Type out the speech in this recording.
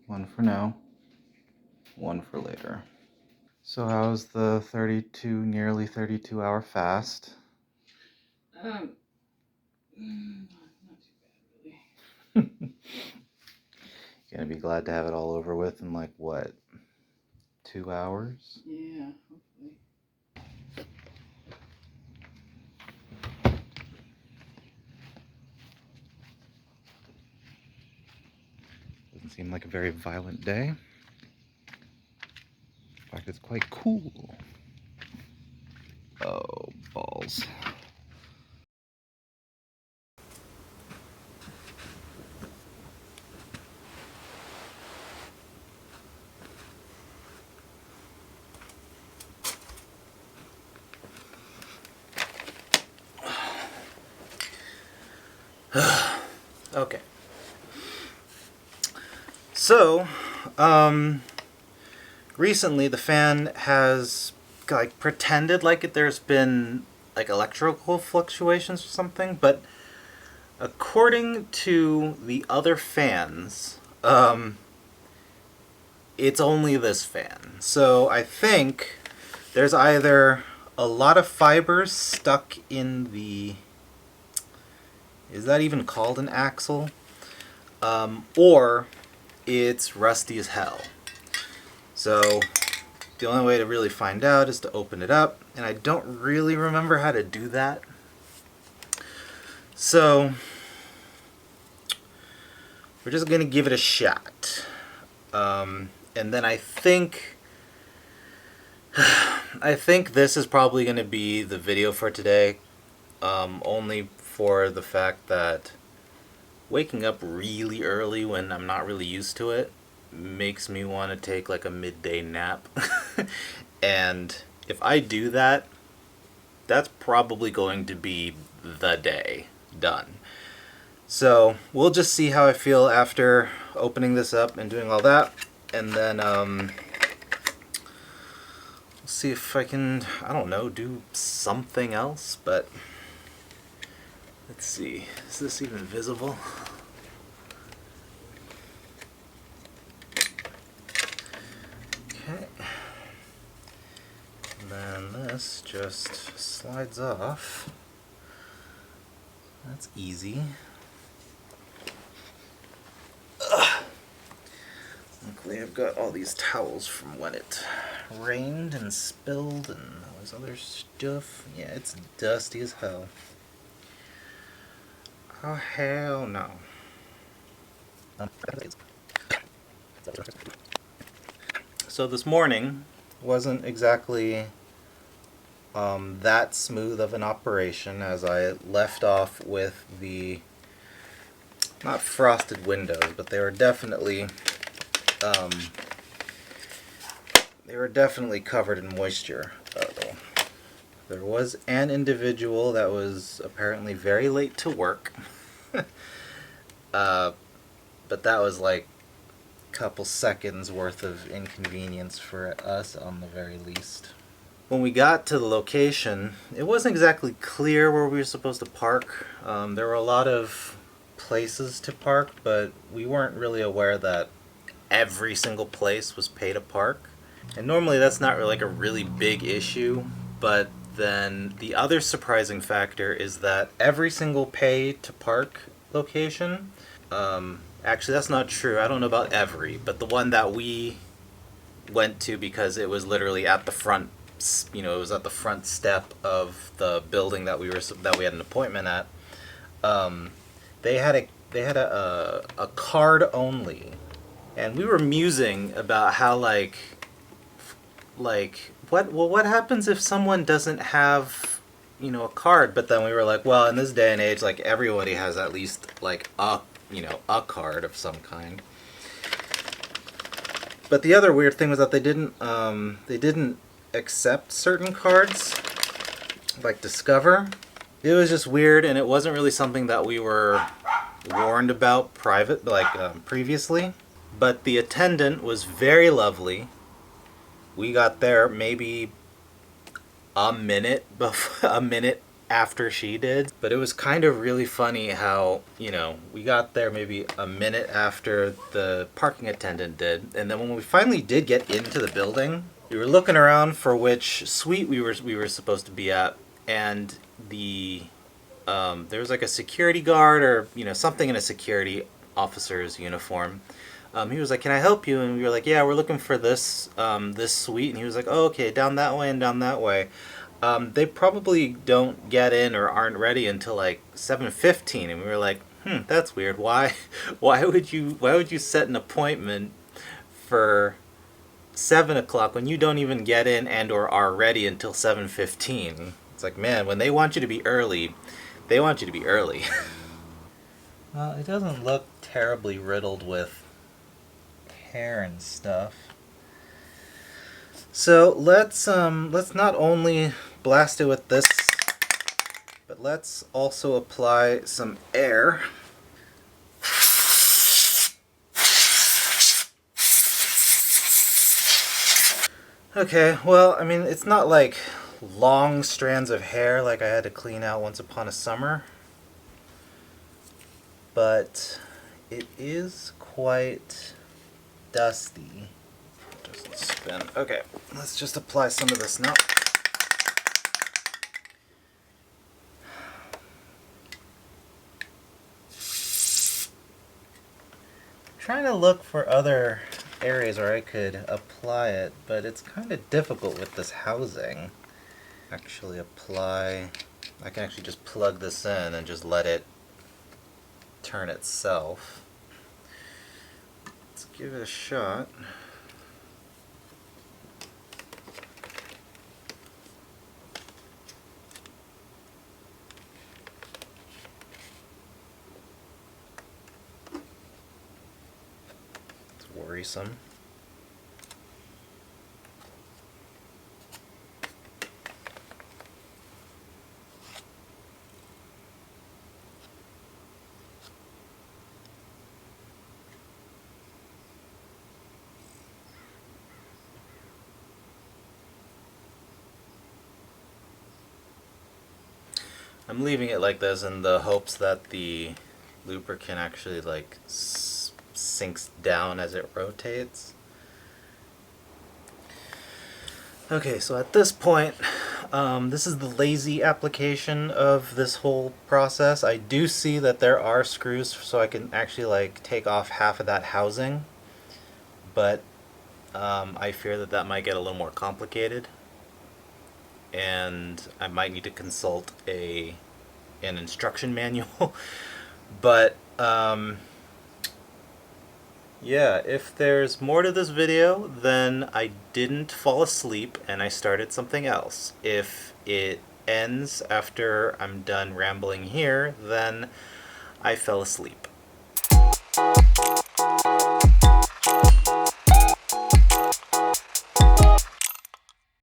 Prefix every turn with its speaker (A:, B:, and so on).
A: One for now, one for later. So how's the nearly 32 hour fast?
B: Not too bad, really.
A: Gonna be glad to have it all over with in like what, 2 hours?
B: Yeah, hopefully.
A: Doesn't seem like a very violent day. In fact, it's quite cool. Oh, balls. Okay. So, recently the fan has like pretended like there's been like electrical fluctuations or something, but according to the other fans, it's only this fan. So I think there's either a lot of fibers stuck in the, is that even called an axle? Or it's rusty as hell. So the only way to really find out is to open it up, and I don't really remember how to do that. So we're just gonna give it a shot. And then I think this is probably going to be the video for today, only for the fact that waking up really early when I'm not really used to it makes me want to take like a midday nap. And if I do that, that's probably going to be the day done. So we'll just see how I feel after opening this up and doing all that, and then see if I can, I don't know, do something else. But let's see, is this even visible? Okay. And then this just slides off. That's easy. Luckily I've got all these towels from when it rained and spilled and all this other stuff. Yeah, it's dusty as hell. Oh, hell no. So this morning wasn't exactly that smooth of an operation, as I left off with the, not frosted windows, but they were definitely covered in moisture. There was an individual that was apparently very late to work. But that was like a couple seconds worth of inconvenience for us on the very least. When we got to the location, it wasn't exactly clear where we were supposed to park. There were a lot of places to park, but we weren't really aware that every single place was pay to park. And normally that's not like a really big issue, but then the other surprising factor is that every single pay to park location, actually that's not true, I don't know about every, but the one that we went to, because it was literally at the front, it was at the front step of the building that we had an appointment at. They had a card only, and we were musing about how what happens if someone doesn't have a card. But then we were like, well, in this day and age, like, everybody has at least like a card of some kind. But the other weird thing was that they didn't accept certain cards, like Discover. It was just weird, and it wasn't really something that we were warned about previously. But the attendant was very lovely. We got there maybe a minute after she did. But it was kind of really funny how, you know, we got there maybe a minute after the parking attendant did. And then when we finally did get into the building, we were looking around for which suite we were supposed to be at. And there was like a security guard or, you know, something in a security officer's uniform. He was like, "Can I help you?" And we were like, "Yeah, we're looking for this suite." And he was like, "Oh, okay, down that way and down that way." They probably don't get in or aren't ready until like 7:15, and we were like, that's weird. Why, why would you set an appointment for 7 o'clock when you don't even get in and or are ready until 7:15? It's like, man, when they want you to be early, they want you to be early. Well, it doesn't look terribly riddled with hair and stuff. So let's not only blast it with this, but let's also apply some air. Okay, well, I mean, it's not like long strands of hair like I had to clean out once upon a summer, but it is quite dusty. Just spin. Okay, let's just apply some of this now. Trying to look for other areas where I could apply it, but it's kind of difficult with this housing. Actually apply, I can actually just plug this in and just let it turn itself. Let's give it a shot. It's worrisome. I'm leaving it like this in the hopes that the lubricant actually like sinks down as it rotates. Okay, so at this point, this is the lazy application of this whole process. I do see that there are screws so I can actually like take off half of that housing, but I fear that that might get a little more complicated, and I might need to consult an instruction manual. But yeah, if there's more to this video, then I didn't fall asleep and I started something else. If it ends after I'm done rambling here, then I fell asleep.